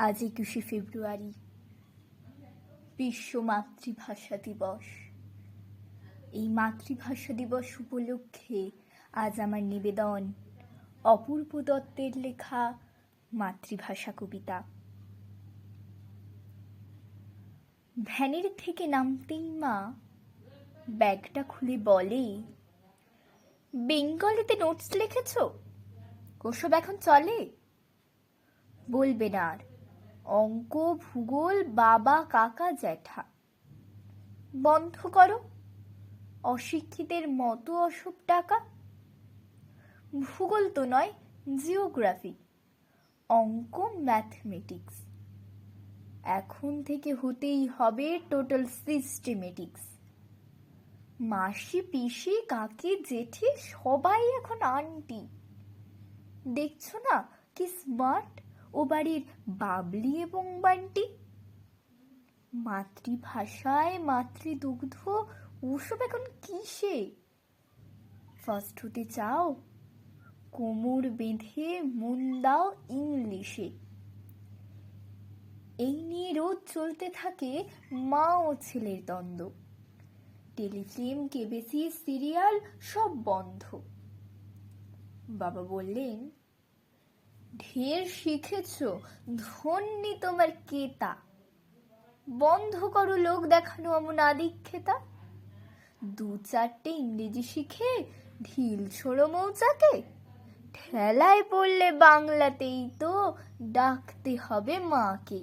আজ 21শে ফেব্রুয়ারি, বিশ্ব মাতৃভাষা দিবস। এই মাতৃভাষা দিবস উপলক্ষে আজ আমার নিবেদন অপূর্ব দত্তের লেখা মাতৃভাষা কবিতা। ভ্যানের থেকে নামতেই মা ব্যাগটা খুলে বলে, বেঙ্গলিতে নোটস লিখেছ? ওসব এখন চলে? বলবে না আর অঙ্ক, ভূগোল, বাবা, কাকা, জ্যাঠা। বন্ধ করো অশিক্ষিতের মতো অসব টাকা। ভূগোল তো নয়, জিওগ্রাফি, অঙ্ক, ম্যাথমেটিক্স। এখন থেকে হতেই হবে টোটাল সিস্টেমেটিক্স। মাসি, পিসি, কাকি, জেঠি সবাই এখন আন্টি। দেখছো না কি স্মার্ট ও বাড়ির বাবলি এবং বান্টি। মাতৃভাষায় মাতৃদুগ্ধ ওসব এখন কিসে? ফার্স্ট হতে চাও? কোমর বেঁধে মন দাও ইংলিশে। এই নিয়ে রোজ চলতে থাকে মা ও ছেলের দ্বন্দ্ব। টেলিফিল্ম, কেবিসি, সিরিয়াল সব বন্ধ। বাবা বললেন, ঢের শিখেছ, ধন্যি তোমার কেতা। বন্ধ করো লোক দেখানো অমন আদিক্ষেতা। 2-4টে ইংরেজি শিখে ঢিল ছোড়ো মৌচাকে। ঠেলায় পড়লে বাংলাতেই তো ডাকতে হবে মাকে।